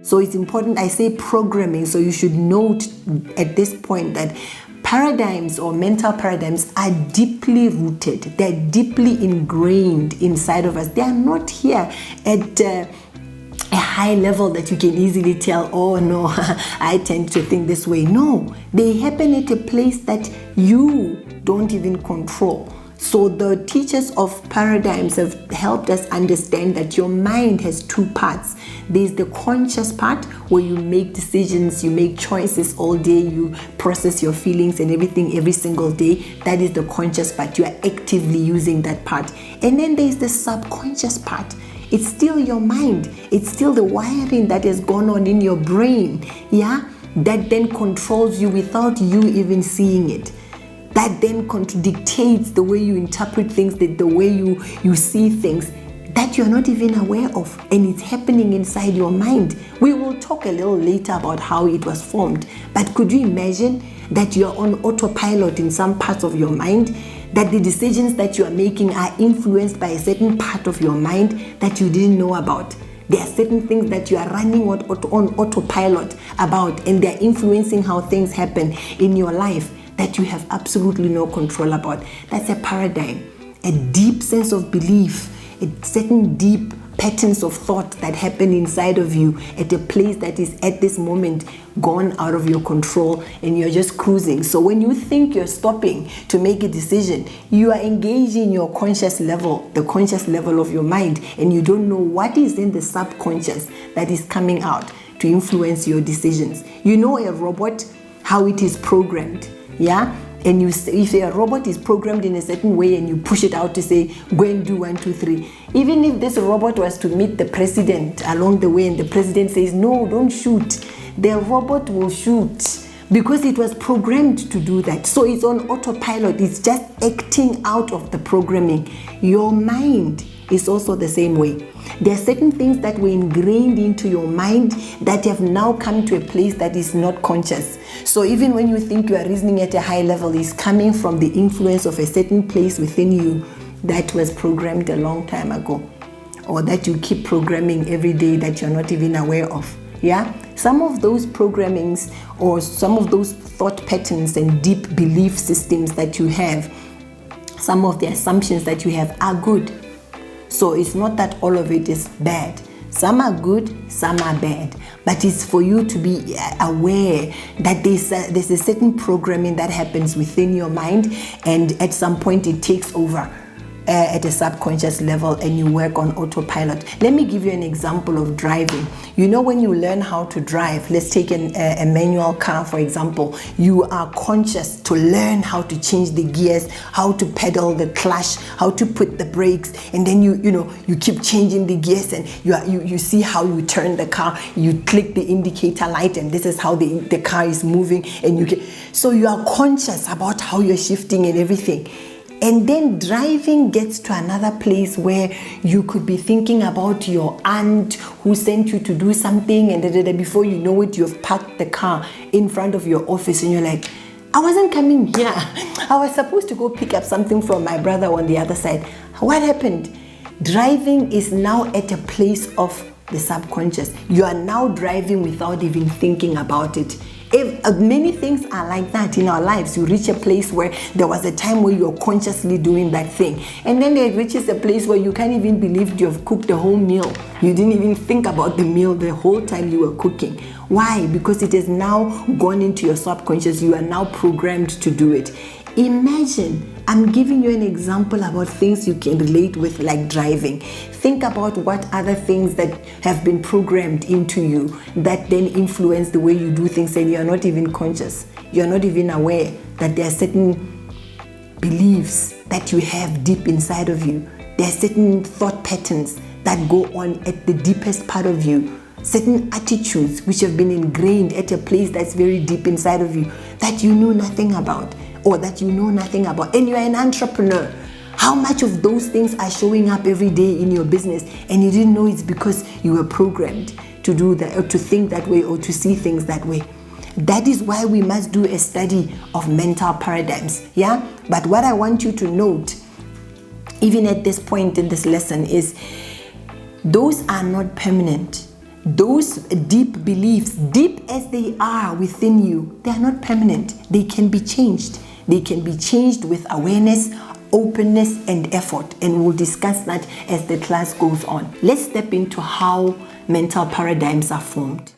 So it's important, I say programming, so you should note at this point that paradigms or mental paradigms are deeply rooted. They're deeply ingrained inside of us. They are not here at a high level that you can easily tell, oh no, I tend to think this way. No, they happen at a place that you don't even control. So the teachers of paradigms have helped us understand that your mind has two parts. There's the conscious part where you make decisions, you make choices all day, you process your feelings and everything every single day. That is the conscious part. You are actively using that part. And then there's the subconscious part. It's still your mind. It's still the wiring that has gone on in your brain, that then controls you without you even seeing it. That then dictates the way you interpret things, the way you see things that you're not even aware of, and it's happening inside your mind. We will talk a little later about how it was formed, but could you imagine that you're on autopilot in some parts of your mind, that the decisions that you are making are influenced by a certain part of your mind that you didn't know about? There are certain things that you are running on autopilot about, and they're influencing how things happen in your life that you have absolutely no control about. That's a paradigm, a deep sense of belief, a certain deep patterns of thought that happen inside of you at a place that is at this moment gone out of your control, and you're just cruising. So when you think you're stopping to make a decision, you are engaging your conscious level, the conscious level of your mind, and you don't know what is in the subconscious that is coming out to influence your decisions. You know a robot, how it is programmed. And if a robot is programmed in a certain way and you push it out to say, go and do 1, 2, 3, even if this robot was to meet the president along the way and the president says, no, don't shoot, the robot will shoot because it was programmed to do that. So it's on autopilot. It's just acting out of the programming. Your mind is also the same way. There are certain things that were ingrained into your mind that have now come to a place that is not conscious. So even when you think you are reasoning at a high level, it's coming from the influence of a certain place within you that was programmed a long time ago, or that you keep programming every day that you're not even aware of. Some of those programmings or some of those thought patterns and deep belief systems that you have, some of the assumptions that you have are good. So it's not that all of it is bad. Some are good, some are bad. But it's for you to be aware that there's a certain programming that happens within your mind, and at some point it takes over at a subconscious level and you work on autopilot. Let me give you an example of driving. You know, when you learn how to drive, let's take a manual car, for example, you are conscious to learn how to change the gears, how to pedal the clutch, how to put the brakes, and then you keep changing the gears, and you see how you turn the car, you click the indicator light, and this is how the car is moving, and so you are conscious about how you're shifting and everything. And then driving gets to another place where you could be thinking about your aunt who sent you to do something, and before you know it, you've parked the car in front of your office and you're like, I wasn't coming here. I was supposed to go pick up something from my brother on the other side. What happened? Driving is now at a place of the subconscious. You are now driving without even thinking about it. Many things are like that in our lives. You reach a place where there was a time where you're consciously doing that thing, and then it reaches a place where you can't even believe you've cooked a whole meal. You didn't even think about the meal the whole time you were cooking. Why? Because it has now gone into your subconscious. You are now programmed to do it. Imagine, I'm giving you an example about things you can relate with, like driving. Think about what other things that have been programmed into you that then influence the way you do things, and you're not even conscious. You're not even aware that there are certain beliefs that you have deep inside of you. There are certain thought patterns that go on at the deepest part of you. Certain attitudes which have been ingrained at a place that's very deep inside of you that you know nothing about, or that you know nothing about. And you're an entrepreneur. How much of those things are showing up every day in your business and you didn't know it's because you were programmed to do that, or to think that way, or to see things that way? That is why we must do a study of mental paradigms. But what I want you to note, even at this point in this lesson, is those are not permanent. those deep beliefs, deep as they are within you, they are not permanent. They can be changed. They can be changed with awareness, openness, and effort. And we'll discuss that as the class goes on. Let's step into how mental paradigms are formed.